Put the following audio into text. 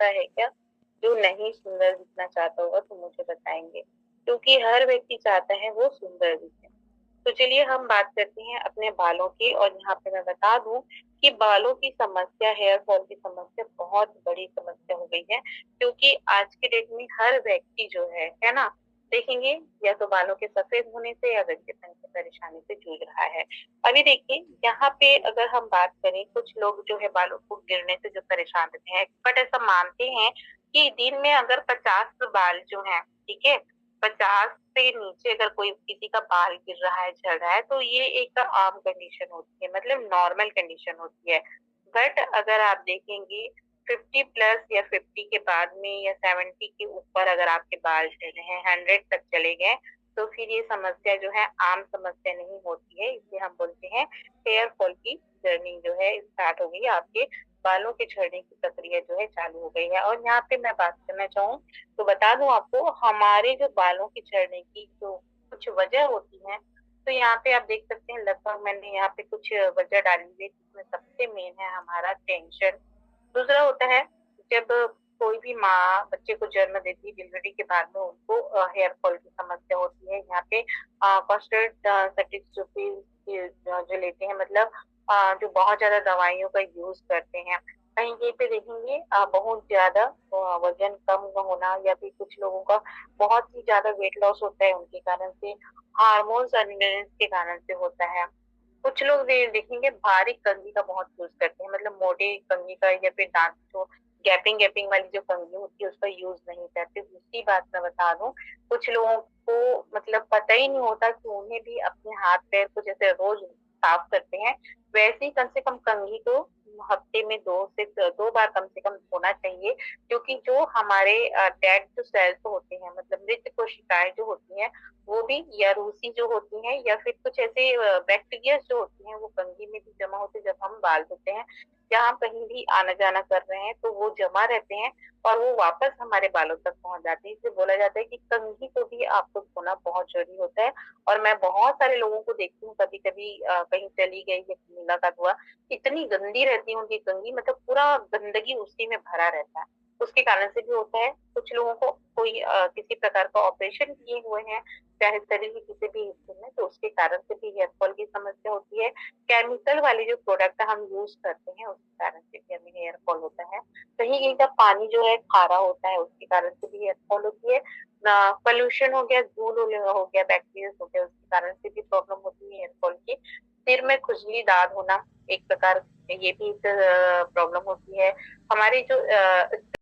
ऐसा है क्या जो नहीं सुंदर दिखना चाहता होगा? तो मुझे बताएंगे, क्योंकि हर व्यक्ति चाहता है वो सुंदर दिखे। तो चलिए हम बात करते हैं अपने बालों की। और यहाँ पे मैं बता दूं कि बालों की समस्या, हेयर फॉल की समस्या बहुत बड़ी समस्या हो गई है, क्योंकि आज के डेट में हर व्यक्ति जो है ना, देखेंगे या तो बालों के सफेद होने से या व्यक्तित्व की परेशानी से जूझ रहा है। अभी देखिए यहाँ पे अगर हम बात करें, कुछ लोग जो है बालों को गिरने से जो परेशान रहते हैं, बट ऐसा मानते हैं कि दिन में अगर 50 बाल जो है, ठीक है, 50 से नीचे अगर कोई किसी का बाल गिर रहा है, झड़ रहा है, तो ये एक आम कंडीशन होती है, मतलब नॉर्मल कंडीशन होती है। बट अगर आप देखेंगे 50 प्लस या 50 के बाद में या 70 के ऊपर अगर आपके बाल झड़ रहे हैं, 100 तक चले गए, तो फिर ये समस्या जो है आम समस्या नहीं होती है। इसलिए हम बोलते हैं हेयर फॉल की जर्नी जो है स्टार्ट हो गई है, आपके बालों के झड़ने की प्रक्रिया जो है चालू हो गई है। और यहाँ पे मैं बात करना चाहूँ तो बता दूं आपको, हमारे जो बालों की झड़ने की जो कुछ वजह होती है, तो यहाँ पे आप देख सकते हैं, लगभग मैंने यहाँ पे कुछ वजह डाली हुई है, जिसमें सबसे मेन है हमारा टेंशन। दूसरा होता है जब कोई भी माँ बच्चे को जन्म देती है, डिलीवरी के बाद में उनको हेयर फॉल की समस्या होती है। यहाँ पे जो लेते हैं, मतलब जो बहुत ज्यादा दवाइयों का यूज करते हैं। कहीं कहीं पे देखेंगे बहुत ज्यादा वजन कम होना, या फिर कुछ लोगों का बहुत ही ज्यादा वेट लॉस होता है, उनके कारण से हार्मोन्स अनबैलेंस के कारण से होता है। कुछ लोग देखेंगे भारी कंघी का बहुत यूज करते हैं, मतलब मोटे कंघी का, या फिर दांत जो गैपिंग गैपिंग वाली जो कंघी होती है उसका यूज नहीं करते। दूसरी बात मैं बता दूं, कुछ लोगों को मतलब पता ही नहीं होता कि उन्हें भी अपने हाथ पैर को जैसे रोज साफ करते हैं, वैसे ही कम से कम कंघी को हफ्ते में 2 बार कम से कम धोना चाहिए। क्योंकि जो हमारे डेड जो सेल्स होते हैं, मतलब मृत कोशिकाएं जो होती हैं, वो भी या रूसी जो होती हैं, या फिर कुछ ऐसे बैक्टीरिया जो होती हैं, वो कंघी में भी जमा होते हैं। जब हम बाल धोते हैं या हम कहीं भी आना जाना कर रहे हैं, तो वो जमा रहते हैं और वो वापस हमारे बालों तक पहुंच जाते हैं। इसलिए बोला जाता है कि कंघी को भी आपको धोना बहुत जरूरी होता है। और मैं बहुत सारे लोगों को देखती हूँ, कभी कभी कहीं चली गई या मुलाकात हुआ, इतनी गंदी रहती है उनकी कंघी, मतलब पूरा गंदगी उसी में भरा रहता है। उसके कारण से भी होता है। कुछ लोगों को कोई किसी प्रकार का ऑपरेशन किए हुए हैं, चाहे शरीर के किसी भी हिस्से में, तो उसके कारण से भी हेयर फॉल की समस्या होती है। केमिकल वाले जो प्रोडक्ट हम यूज करते हैं उसके कारण से भी हमें हेयर फॉल होता है। कहीं कहीं का पानी जो है खारा होता है, उसके कारण से भी हेयर फॉल होती है। पोल्यूशन हो गया, धूल हो गया, बैक्टीरिया हो गया, उसके कारण से भी प्रॉब्लम होती है हेयर फॉल की। सिर में खुजली दाग होना एक प्रकार, ये भी एक प्रॉब्लम होती है। हमारे जो